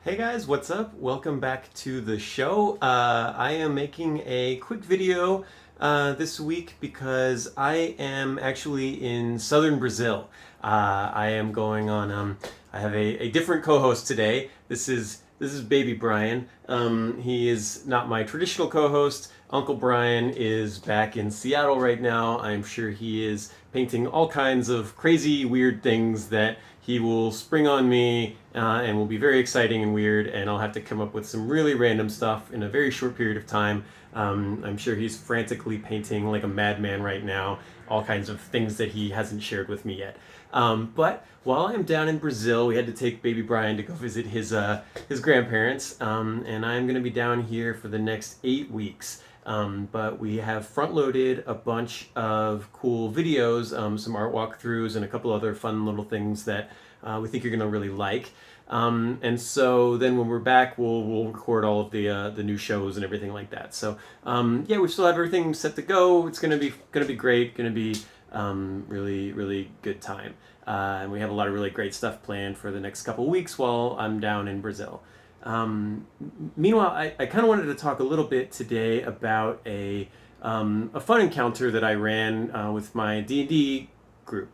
Hey guys, what's up? Welcome back to the show. I am making a quick video this week because I am actually in southern Brazil. I am going on. I have a different co-host today. This is Baby Brian. He is not my traditional co-host. Uncle Brian is back in Seattle right now. I'm sure he is painting all kinds of crazy, weird things that he will spring on me and will be very exciting and weird, and I'll have to come up with some really random stuff in a very short period of time. I'm sure he's frantically painting like a madman right now, all kinds of things that he hasn't shared with me yet. But while I'm down in Brazil, we had to take baby Brian to go visit his grandparents, and I'm going to be down here for the next 8 weeks. But we have front loaded a bunch of cool videos, some art walkthroughs, and a couple other fun little things that we think you're going to really like. And so then when we're back, we'll record all of the new shows and everything like that. So yeah, we still have everything set to go. It's gonna be great. Gonna be really good time. And we have a lot of really great stuff planned for the next couple weeks while I'm down in Brazil. Meanwhile, I kind of wanted to talk a little bit today about a fun encounter that I ran with my D&D group.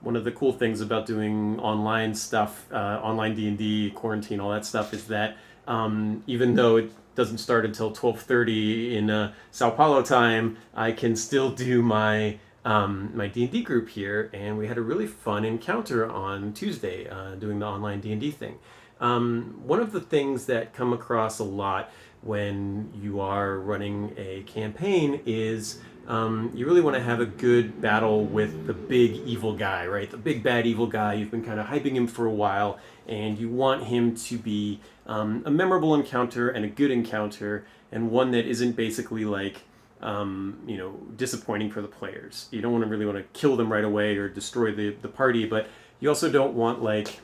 One of the cool things about doing online stuff, online D&D, quarantine, all that stuff, is that even though it doesn't start until 12:30 in Sao Paulo time, I can still do my D&D group here, and we had a really fun encounter on Tuesday doing the online D&D thing. One of the things that come across a lot when you are running a campaign is you really want to have a good battle with the big evil guy, right? The big bad evil guy. You've been kind of hyping him for a while, and you want him to be a memorable encounter and a good encounter, and one that isn't basically like disappointing for the players. You don't really want to kill them right away or destroy the party, but you also don't want like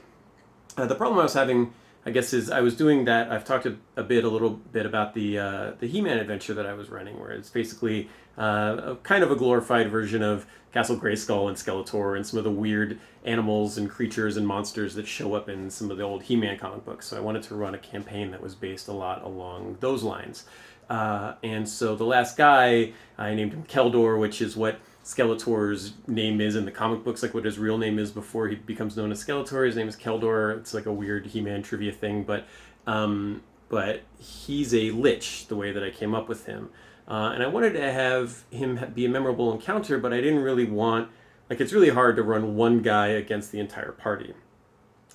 the problem I was having, I guess, is I was doing that. I've talked a little bit about the He-Man adventure that I was running, where it's basically a kind of a glorified version of Castle Grayskull and Skeletor and some of the weird animals and creatures and monsters that show up in some of the old He-Man comic books. So I wanted to run a campaign that was based a lot along those lines. And so the last guy, I named him Keldor, which is what Skeletor's name is in the comic books, like what his real name is before he becomes known as Skeletor. His name is Keldor. It's like a weird He-Man trivia thing, but he's a lich, the way that I came up with him. And I wanted to have him be a memorable encounter, but I didn't really want, like, it's really hard to run one guy against the entire party.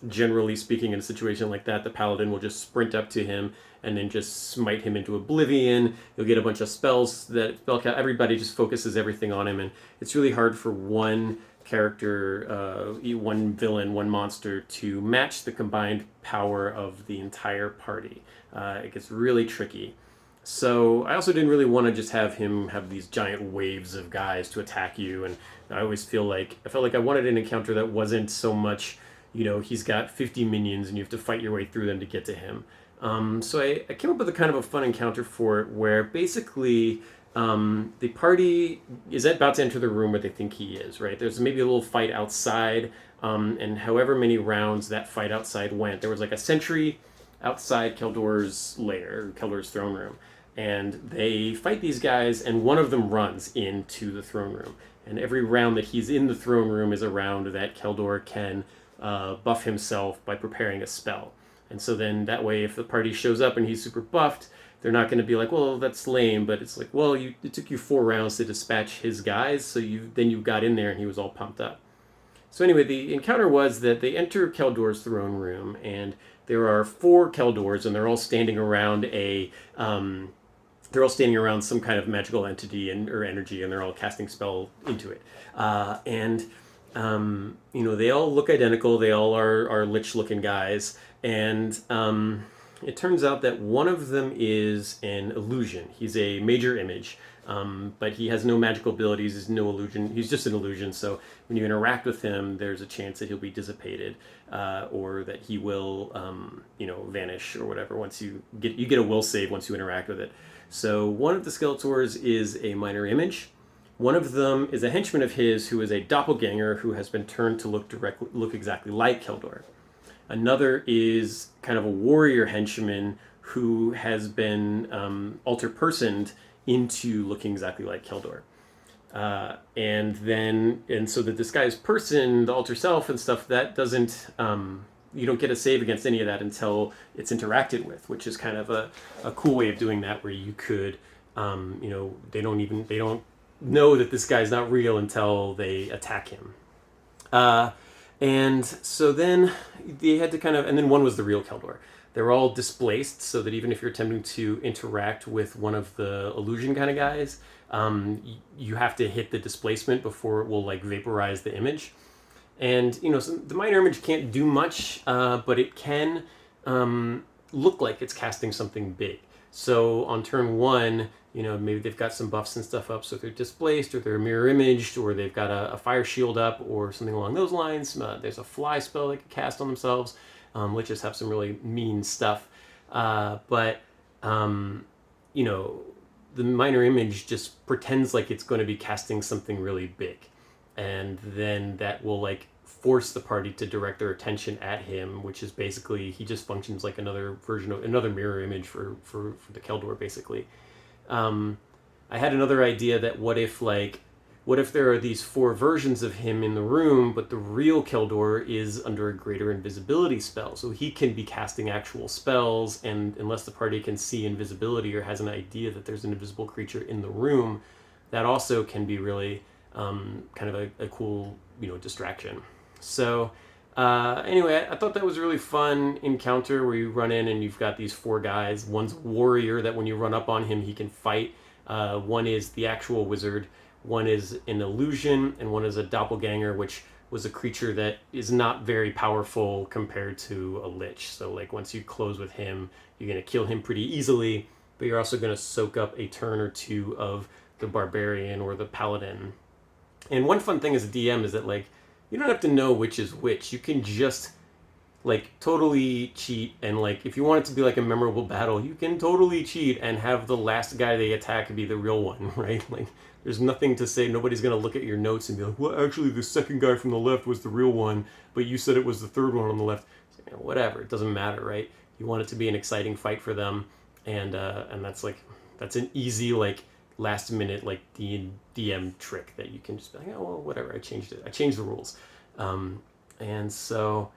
Generally speaking, in a situation like that, the paladin will just sprint up to him and then just smite him into oblivion. You'll get a bunch of spells that everybody just focuses everything on him, and it's really hard for one character, one villain, one monster to match the combined power of the entire party. It gets really tricky. So I also didn't really want to just have him have these giant waves of guys to attack you, and I felt like I wanted an encounter that wasn't so much, he's got 50 minions and you have to fight your way through them to get to him. So I came up with a kind of a fun encounter for it, where basically the party is about to enter the room where they think he is, right? There's maybe a little fight outside, and however many rounds that fight outside went, there was like a sentry outside Keldor's lair, Keldor's throne room. And they fight these guys, and one of them runs into the throne room. And every round that he's in the throne room is a round that Keldor can buff himself by preparing a spell. And so then that way, if the party shows up and he's super buffed, they're not going to be like, well, that's lame. But it's like, well, it took you 4 rounds to dispatch his guys, so you got in there and he was all pumped up. So anyway, the encounter was that they enter Keldor's throne room, and there are 4 Keldors, and they're all standing around some kind of magical entity or energy, and they're all casting spell into it. They all look identical. They all are lich-looking guys, and it turns out that one of them is an illusion. He's a major image, but he has no magical abilities. He's no illusion. He's just an illusion. So when you interact with him, there's a chance that he'll be dissipated, or that he will, vanish or whatever. Once you get a will save once you interact with it. So one of the Skeletors is a minor image. One of them is a henchman of his who is a doppelganger who has been turned to look exactly like Keldor. Another is kind of a warrior henchman who has been alter-personed into looking exactly like Keldor. And so the disguised person, the alter self and stuff, that doesn't, you don't get a save against any of that until it's interacted with, which is kind of a cool way of doing that, where you could, they don't know that this guy's not real until they attack him. And so then they had to kind of, and then one was the real Keldor. They're all displaced, so that even if you're attempting to interact with one of the illusion kind of guys, you have to hit the displacement before it will like vaporize the image. And so the minor image can't do much, but it can look like it's casting something big. So on turn one, maybe they've got some buffs and stuff up, so they're displaced, or they're mirror imaged, or they've got a fire shield up, or something along those lines. There's a fly spell they can cast on themselves. Liches have some really mean stuff, but the minor image just pretends like it's going to be casting something really big, and then that will like force the party to direct their attention at him, which is basically he just functions like another version of another mirror image for the Keldor, basically. I had another idea that what if there are these 4 versions of him in the room, but the real Keldor is under a greater invisibility spell, so he can be casting actual spells, and unless the party can see invisibility or has an idea that there's an invisible creature in the room, that also can be really kind of a cool distraction. So anyway, I thought that was a really fun encounter where you run in and you've got these 4 guys. One's a warrior that when you run up on him, he can fight. One is the actual wizard. One is an illusion, and one is a doppelganger, which was a creature that is not very powerful compared to a lich. So like once you close with him, you're going to kill him pretty easily, but you're also going to soak up a turn or 2 of the barbarian or the paladin. And one fun thing as a DM is that like you don't have to know which is which. You can just like totally cheat, and like if you want it to be like a memorable battle, you can totally cheat and have the last guy they attack be the real one, right? Like there's nothing to say. Nobody's going to look at your notes and be like, well, actually the second guy from the left was the real one, but you said it was the third one on the left. So, whatever, it doesn't matter, right? You want it to be an exciting fight for them, and that's an easy like last minute like DM trick that you can just be like, oh well, whatever, I changed it. I changed the rules. And so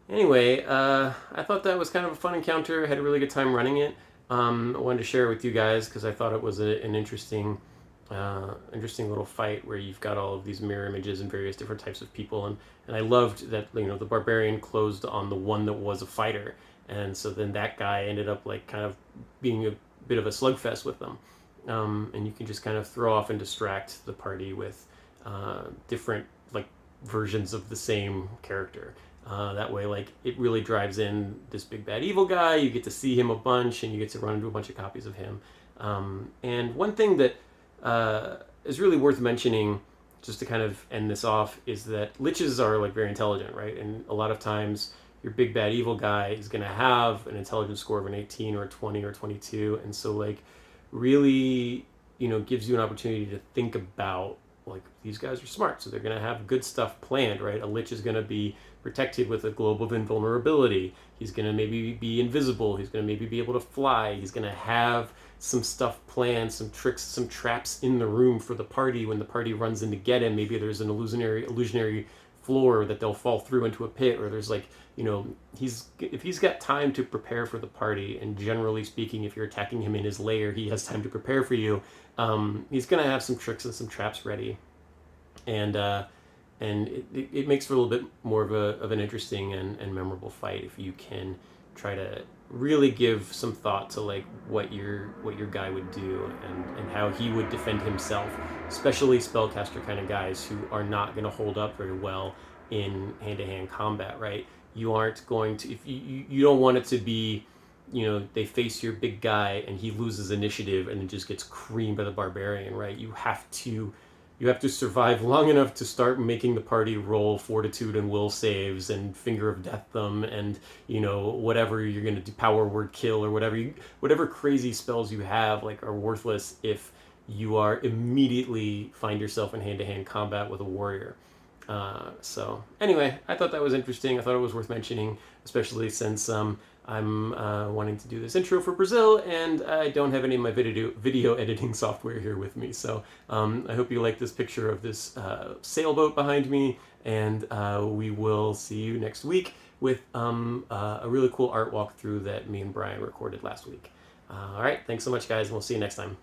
anyway, I thought that was kind of a fun encounter. I had a really good time running it. I wanted to share it with you guys because I thought it was an interesting little fight where you've got all of these mirror images and various different types of people, and I loved that the barbarian closed on the one that was a fighter, and so then that guy ended up like kind of being a bit of a slugfest with them, and you can just kind of throw off and distract the party with different like versions of the same character. That way, like, it really drives in this big bad evil guy. You get to see him a bunch, and you get to run into a bunch of copies of him. And one thing that is really worth mentioning, just to kind of end this off, is that liches are like very intelligent, right? And a lot of times, your big bad evil guy is going to have an intelligence score of an 18 or a 20 or 22, and so like really, gives you an opportunity to think about like these guys are smart, so they're going to have good stuff planned, right? A lich is going to be protected with a globe of invulnerability. He's going to maybe be invisible. He's going to maybe be able to fly. He's going to have some stuff planned, some tricks, some traps in the room for the party when the party runs in to get him. Maybe there's an illusionary floor that they'll fall through into a pit, or there's like, if he's got time to prepare for the party, and generally speaking, if you're attacking him in his lair, he has time to prepare for you. He's going to have some tricks and some traps ready, and it makes for a little bit more of an interesting and memorable fight if you can try to really give some thought to like what your guy would do and how he would defend himself, especially spellcaster kind of guys who are not going to hold up very well in hand-to-hand combat, right? You aren't going to, if you don't want it to be, they face your big guy and he loses initiative and then just gets creamed by the barbarian, right? You have to survive long enough to start making the party roll fortitude and will saves and finger of death them and whatever you're going to do, power word kill or whatever crazy spells you have like are worthless if you are immediately find yourself in hand-to-hand combat with a warrior. So anyway, I thought that was interesting. I thought it was worth mentioning, especially since I'm wanting to do this intro for Brazil, and I don't have any of my video editing software here with me. So I hope you like this picture of this sailboat behind me, and we will see you next week with a really cool art walkthrough that me and Brian recorded last week. All right, thanks so much, guys, and we'll see you next time.